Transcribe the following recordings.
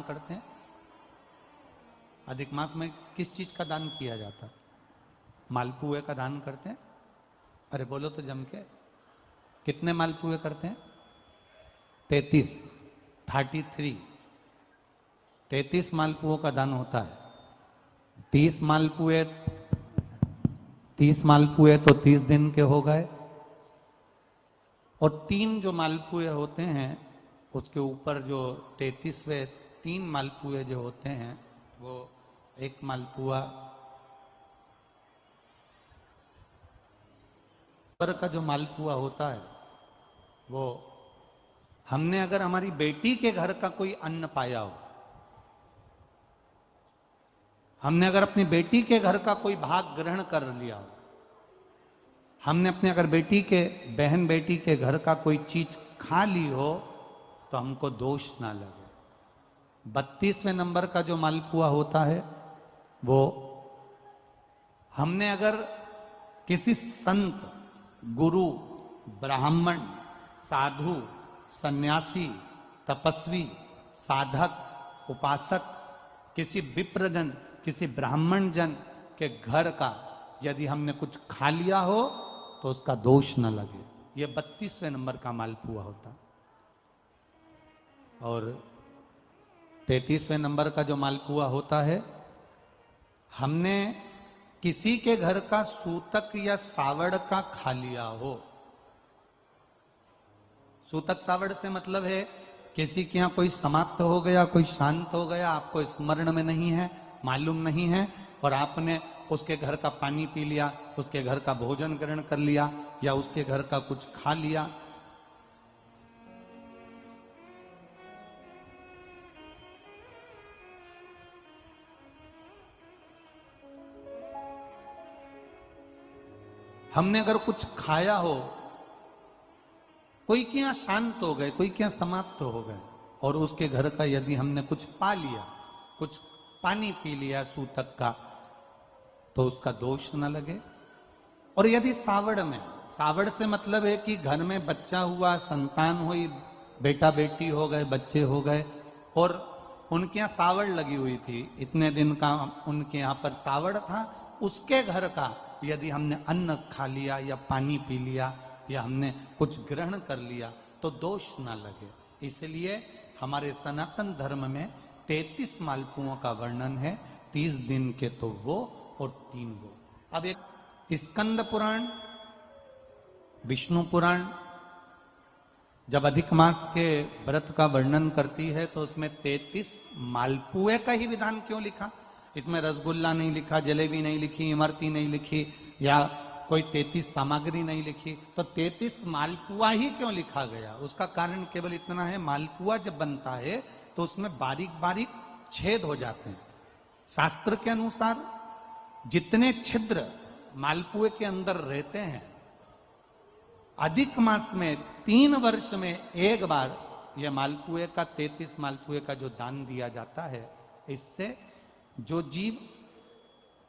करते हैं? अधिक मास में किस चीज का दान किया जाता है? मालपुए का दान करते हैं। अरे बोलो तो जम के, कितने मालपुए करते हैं? 33, 33, 33 मालपुओं का दान होता है। 30 मालपुए, 30 मालपुए तो 30 दिन के हो गए, और 3 जो मालपुए होते हैं उसके ऊपर जो 33वें 3 मालपुए जो होते हैं, वो एक मालपुआ पर का जो मालपुआ होता है, वो हमने अगर हमारी बेटी के घर का कोई अन्न पाया हो, हमने अगर अपनी बेटी के घर का कोई भाग ग्रहण कर लिया हो, हमने अपने अगर बेटी के बहन बेटी के घर का कोई चीज खा ली हो, तो हमको दोष ना लगे। 32वें नंबर का जो मालपुआ होता है, वो हमने अगर किसी संत, गुरु, ब्राह्मण, साधु, सन्यासी, तपस्वी, साधक, उपासक, किसी विप्रजन, किसी ब्राह्मण जन के घर का यदि हमने कुछ खा लिया हो तो उसका दोष न लगे। ये 32वें नंबर का मालपुआ होता। और 33वें नंबर का जो मालपुआ होता है, हमने किसी के घर का सूतक या सावड़ का खा लिया हो। सूतक सावड़ से मतलब है किसी के यहाँ कोई समाप्त हो गया, कोई शांत हो गया, आपको स्मरण में नहीं है, मालूम नहीं है, और आपने उसके घर का पानी पी लिया, उसके घर का भोजन ग्रहण कर लिया, या उसके घर का कुछ खा लिया। हमने अगर कुछ खाया हो, कोई के यहां शांत हो गए, कोई के यहां समाप्त हो गए, और उसके घर का यदि हमने कुछ पा लिया, कुछ पानी पी लिया सूतक का, तो उसका दोष न लगे। और यदि सावड़ में, सावड़ से मतलब है कि घर में बच्चा हुआ, संतान हुई, बेटा बेटी हो गए, बच्चे हो गए, और उनके यहाँ सावड़ लगी हुई थी, इतने दिन का उनके यहाँ पर सावड़ था, उसके घर का यदि हमने अन्न खा लिया या पानी पी लिया या हमने कुछ ग्रहण कर लिया, तो दोष ना लगे। इसलिए हमारे सनातन धर्म में 33 मालपुओं का वर्णन है, 30 दिन के तो वो और 3 वो। अब एक स्कंद पुराण, विष्णु पुराण जब अधिक मास के व्रत का वर्णन करती है, तो उसमें 33 मालपुए का ही विधान क्यों लिखा? इसमें रसगुल्ला नहीं लिखा, जलेबी नहीं लिखी, इमरती नहीं लिखी, या कोई 33 सामग्री नहीं लिखी, तो 33 मालपुआ ही क्यों लिखा गया? उसका कारण केवल इतना है, मालपुआ जब बनता है तो उसमें बारीक बारीक छेद हो जाते हैं। शास्त्र के अनुसार जितने छिद्र मालपुए के अंदर रहते हैं, अधिक मास में 3 वर्ष में एक बार यह मालपुए का 33 मालपुए का जो दान दिया जाता है, इससे जो जीव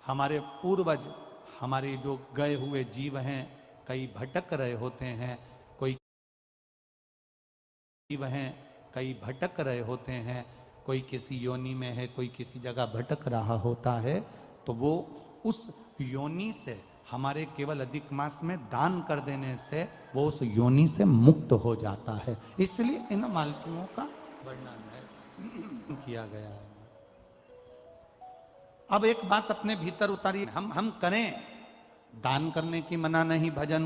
हमारे पूर्वज, हमारे जो गए हुए जीव हैं, कई भटक रहे होते हैं, कोई जीव हैं कई भटक रहे होते हैं, कोई किसी योनि में है, कोई किसी जगह भटक रहा होता है, तो वो उस योनि से हमारे केवल अधिक मास में दान कर देने से वो उस योनि से मुक्त हो जाता है। इसलिए इन मालपुओं का वर्णन है किया गया है। अब एक बात अपने भीतर उतारी, हम करें, दान करने की मना नहीं, भजन